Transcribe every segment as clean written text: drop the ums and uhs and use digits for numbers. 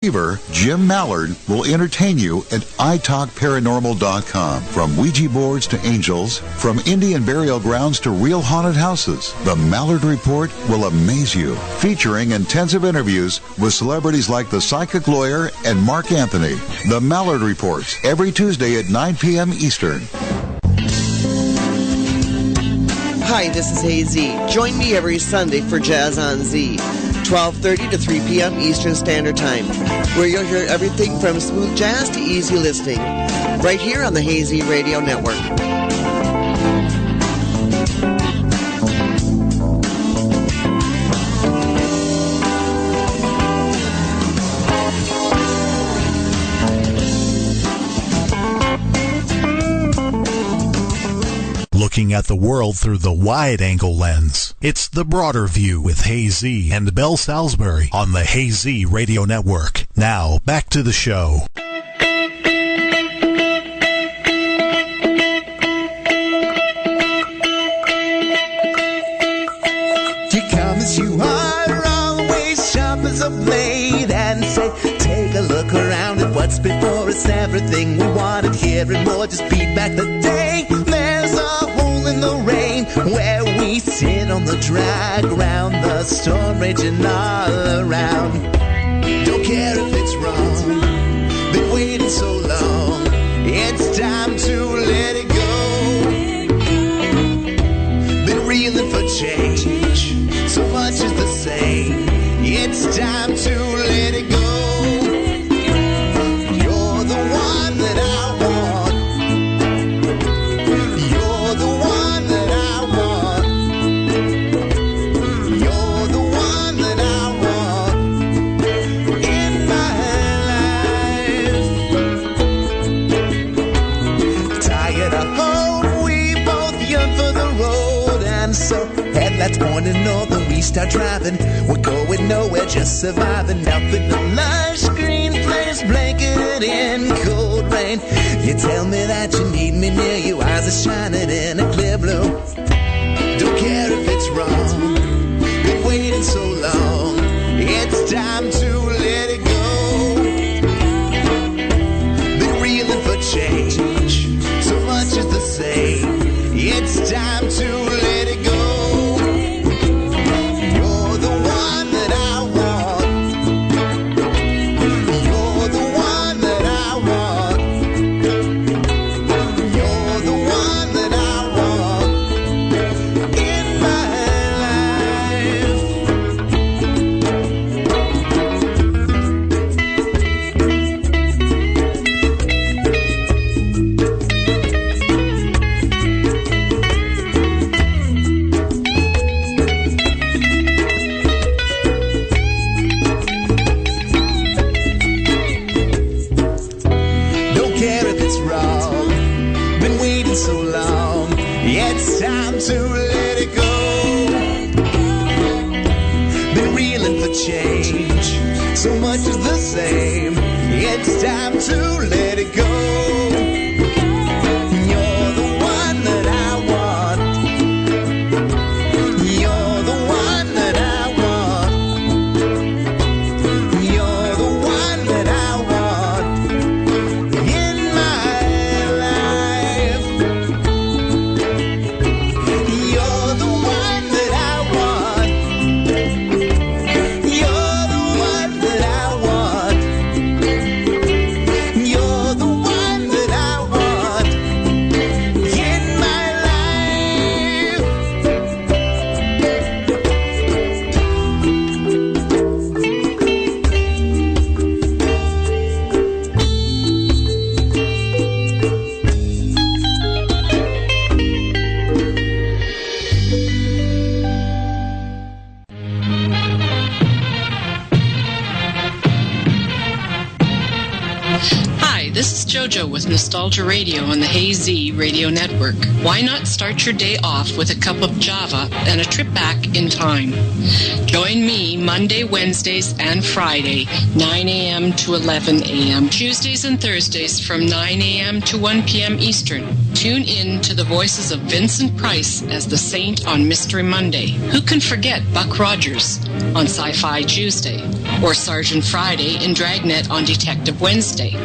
Jim Mallard will entertain you at italkparanormal.com. From Ouija boards to angels, from Indian burial grounds to real haunted houses, the Mallard Report will amaze you. Featuring intensive interviews with celebrities like the psychic lawyer and Mark Anthony. The Mallard Report, every Tuesday at 9 p.m. Eastern. Hi, this is AZ. Join me every Sunday for Jazz on Z, 12:30 to 3 p.m. Eastern Standard Time, where you'll hear everything from smooth jazz to easy listening, right here on the Hazy Radio Network. Looking at the world through the wide-angle lens. It's The Broader View with Hazy and Belle Salisbury on the Hazy Radio Network. Now, back to the show. You come as you are, always sharp as a blade, and say, take a look around at what's before us, everything we wanted here and more, just beat back the day. There's a hole in the rain where we sit on the dry ground, the storm raging all around. Don't care if it's wrong, been waiting so long, it's time to let it go. Been reeling for change, so much is the same, it's time to let it go. You're the one that I want, you're the one that I want, you're the one that I want in my life. Tired of home, we both yearn for the road, and so headlights pointing north and we start driving. We're going nowhere, just surviving. Up in the lush green place, blanketed in cold rain. You tell me that you need me near you, eyes are shining in a clear blue. Don't care if it's wrong, been waiting so long, it's time to let it go. Been reeling for change, so much is the same, it's time to let it go. You're the one that I want, you're the one that I want, you're the one that I want in my Don't care if it's wrong, been waiting so long, it's time to let it go. Been reeling for change, so much is the same, it's time to let it go. You're the one that I want, you're the one that I want, you're the one that I want in my life. You're the one that I want, you're the one that I want, you're the one that I want in my life. Hi, this is JoJo with Nostalgia Radio on the Hazy Radio Network. Why not start your day off with a cup of Java and a trip back in time? Join me Monday, Wednesdays, and Friday, 9 a.m. to 11 a.m. Tuesdays and Thursdays from 9 a.m. to 1 p.m. Eastern. Tune in to the voices of Vincent Price as the Saint on Mystery Monday. Who can forget Buck Rogers on Sci-Fi Tuesday? or Sergeant Friday in Dragnet on Detective Wednesday.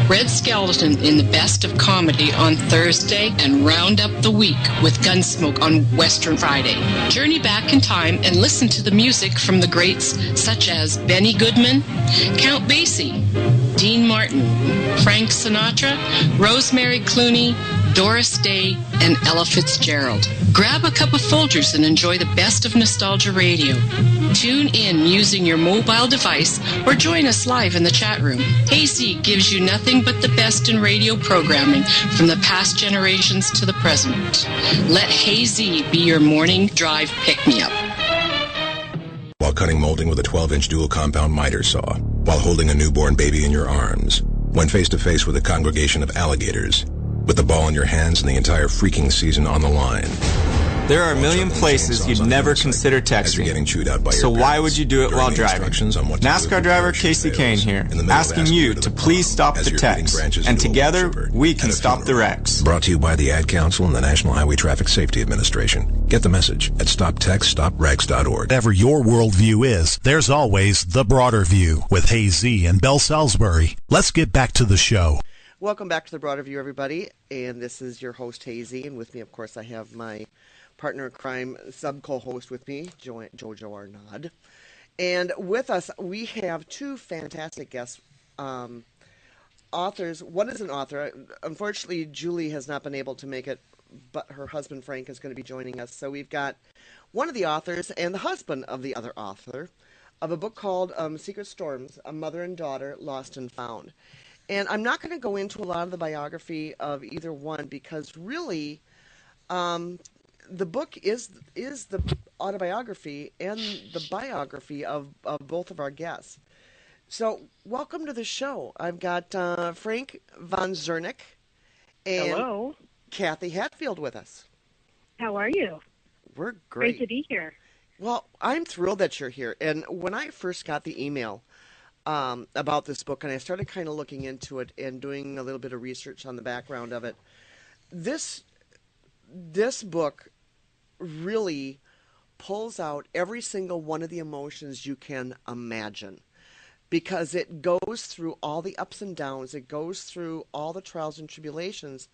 Red Skeleton in the Best of Comedy on Thursday, and round up the week with Gunsmoke on Western Friday. Journey back in time and listen to the music from the greats such as Benny Goodman, Count Basie, Dean Martin, Frank Sinatra, Rosemary Clooney, Doris Day, and Ella Fitzgerald. Grab a cup of Folgers and enjoy the best of Nostalgia Radio. Tune in using your mobile device or join us live in the chat room. KC gives you nothing but the best in radio programming from the past generations to the present. Let Hazy be your morning drive pick-me-up. While cutting molding with a 12-inch dual compound miter saw, while holding a newborn baby in your arms, when face-to-face with a congregation of alligators, with the ball in your hands and the entire freaking season on the line. There are a million places you'd never consider texting, so why would you do it while driving? NASCAR driver Casey Kane here, asking you to please stop the text, and together we can stop the wrecks. Brought to you by the Ad Council and the National Highway Traffic Safety Administration. Get the message at stoptextstopwrecks.org. Whatever your worldview is, there's always the broader view with Hazy and Belle Salisbury. Let's get back to the show. Welcome back to the Broader View, everybody. And this is your host, Hazy. And with me, of course, I have my partner in crime, sub-co-host with me, Jojo Arnaud. And with us, we have two fantastic guests, authors. One is an author. Unfortunately, Julie has not been able to make it, but her husband, Frank, is going to be joining us. So we've got one of the authors and the husband of the other author of a book called Secret Storms, A Mother and Daughter, Lost and Found. And I'm not going to go into a lot of the biography of either one because really the book is the autobiography and the biography of both of our guests. So welcome to the show. I've got Frank von Zerneck and Hello. Kathy Hatfield with us. How are you? We're great. Great to be here. Well, I'm thrilled that you're here. And when I first got the email about this book, and I started kind of looking into it and doing a little bit of research on the background of it, this book really pulls out every single one of the emotions you can imagine, because it goes through all the ups and downs. It goes through all the trials and tribulations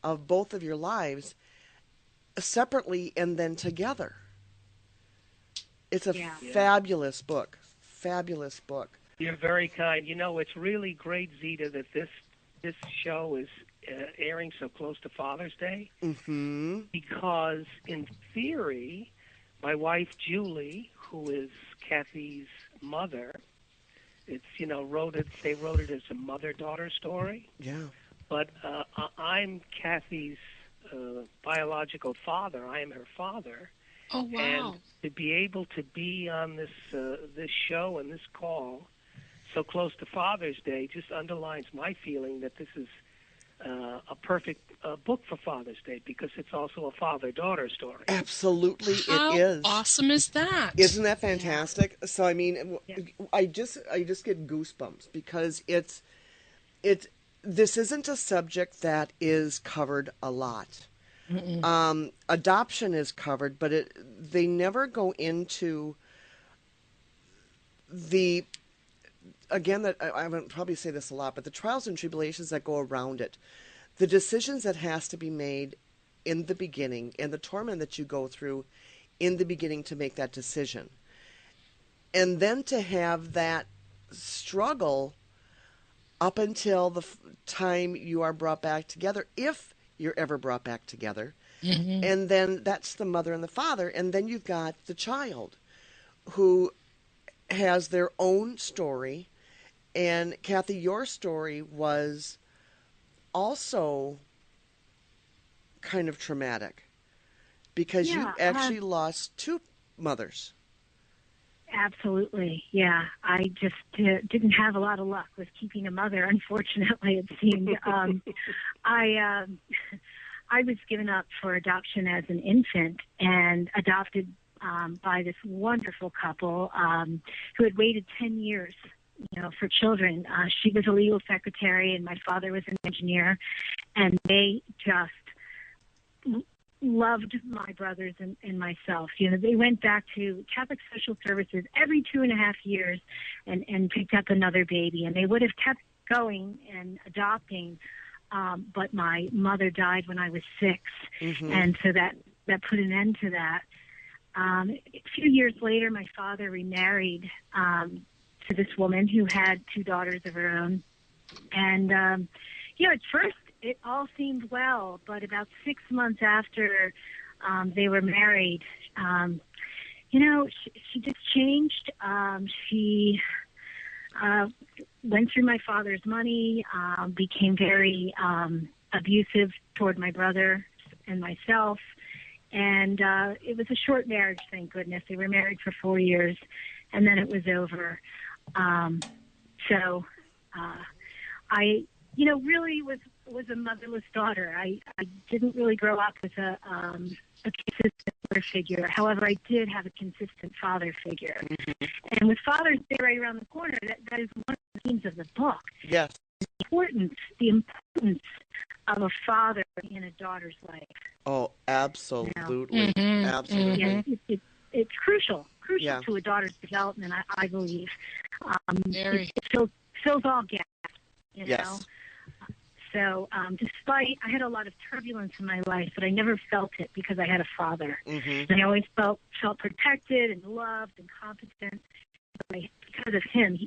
of both of your lives separately and then together. It's a fabulous book. Fabulous book. You're very kind. You know, it's really great, Zita, that this show is airing so close to Father's Day. Mm-hmm. Because, in theory, my wife, Julie, who is Kathy's mother, they wrote it as a mother-daughter story. Yeah. But I'm Kathy's biological father. I am her father. Oh, wow. And to be able to be on this show and this call so close to Father's Day just underlines my feeling that this is a perfect book for Father's Day, because it's also a father-daughter story. Absolutely, How it is. awesome is that? Isn't that fantastic? Yeah. So I mean, I just get goosebumps because this isn't a subject that is covered a lot. Adoption is covered, but they never go into the, again, that I would probably say this a lot, but the trials and tribulations that go around it, the decisions that has to be made in the beginning, and the torment that you go through in the beginning to make that decision. And then to have that struggle up until the time you are brought back together, if you're ever brought back together. Mm-hmm. And then that's the mother and the father. And then you've got the child who has their own story. And Kathy, your story was also kind of traumatic because you actually lost two mothers. Absolutely, yeah. I just didn't have a lot of luck with keeping a mother, unfortunately, it seemed. I was given up for adoption as an infant and adopted by this wonderful couple who had waited 10 years, for children. She was a legal secretary and my father was an engineer, and they just loved my brothers and myself. You know, they went back to Catholic Social Services every 2.5 years and picked up another baby. And they would have kept going and adopting, but my mother died when I was 6. Mm-hmm. And so that put an end to that. A few years later, my father remarried to this woman who had 2 daughters of her own. And, at first it all seemed well, but about 6 months after they were married, she just changed. She went through my father's money, became very abusive toward my brother and myself. And it was a short marriage, thank goodness. They were married for 4 years, and then it was over. I really was a motherless daughter. I didn't really grow up with a consistent mother figure. However, I did have a consistent father figure. Mm-hmm. And with Father's Day right around the corner, that is one of the themes of the book. Yes. The importance of a father in a daughter's life. Oh, absolutely. Mm-hmm. Absolutely. Yeah, it's crucial Yeah. to a daughter's development, I believe. Very. It fills all gaps, Yes. know. So despite, I had a lot of turbulence in my life, but I never felt it because I had a father. Mm-hmm. And I always felt protected and loved and competent because of him. He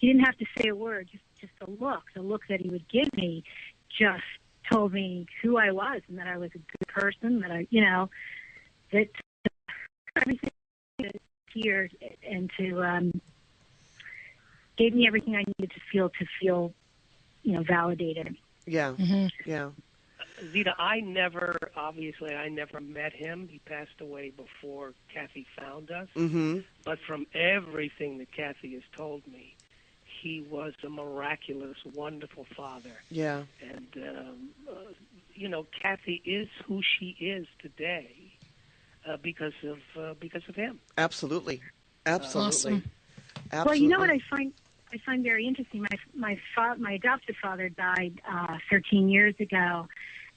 didn't have to say a word, just a look. The look that he would give me just told me who I was and that I was a good person, that that everything here and to gave me everything I needed to feel validated. Yeah. Mm-hmm. Yeah. Zita, I never met him. He passed away before Kathy found us. Mm-hmm. But from everything that Kathy has told me, he was a miraculous, wonderful father. Yeah. And, Kathy is who she is today because of him. Absolutely. Absolutely. Awesome. Absolutely. Well, you know what I find very interesting. My adopted father died 13 years ago,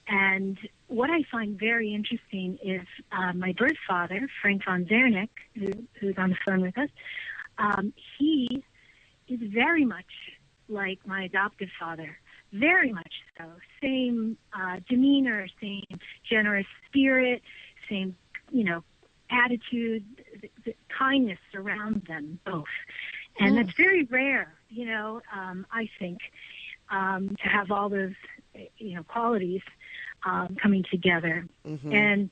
and what I find very interesting is my birth father, Frank von Zerneck, who's on the phone with us. He is very much like my adoptive father, very much so. Same demeanor, same generous spirit, same attitude. The kindness surrounds them both. And that's very rare, I think, to have all those, qualities coming together. Mm-hmm. And,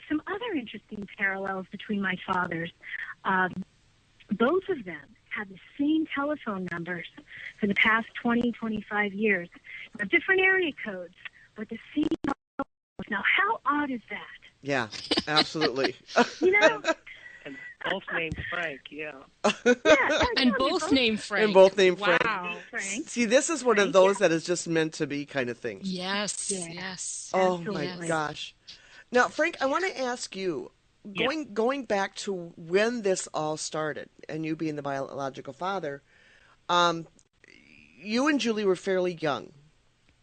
some other interesting parallels between my fathers. Both of them had the same telephone numbers for the past 20, 25 years. Different area codes, but the same telephone. Now, how odd is that? Yeah, absolutely. And both named Frank, yeah. And both named Frank. And both named Frank. Wow. Frank. See, this is one of those that is just meant to be kind of things. Yes, Yeah. yes. Oh, Absolutely. my gosh. Now, Frank, I want to ask you, going back to when this all started, and you being the biological father, you and Julie were fairly young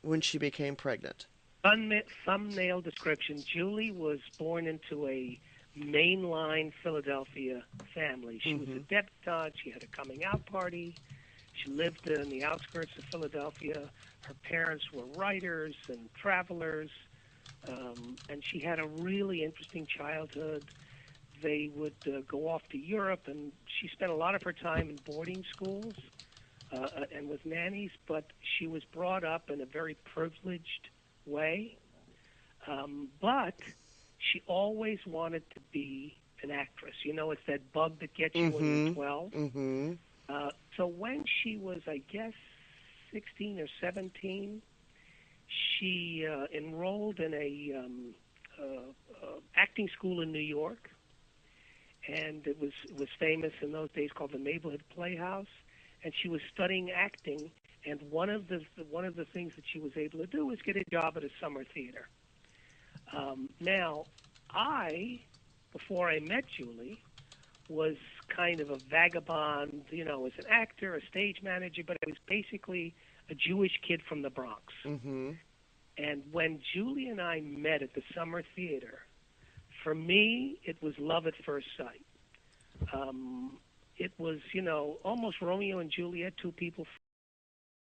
when she became pregnant. Thumbnail description. Julie was born into a mainline Philadelphia family. She was a debutante. She had a coming out party. She lived in the outskirts of Philadelphia. Her parents were writers and travelers, and she had a really interesting childhood. They would go off to Europe, and she spent a lot of her time in boarding schools and with nannies, but she was brought up in a very privileged way. But she always wanted to be an actress. It's that bug that gets you when you're 12. Mm-hmm. So when she was, I guess, 16 or 17, she enrolled in a acting school in New York, and it was famous in those days, called the Neighborhood Playhouse. And she was studying acting, and one of the things that she was able to do was get a job at a summer theater. Now, before I met Julie, was kind of a vagabond, as an actor, a stage manager, but I was basically a Jewish kid from the Bronx. Mm-hmm. And when Julie and I met at the Summer Theater, for me, it was love at first sight. It was, almost Romeo and Juliet, two people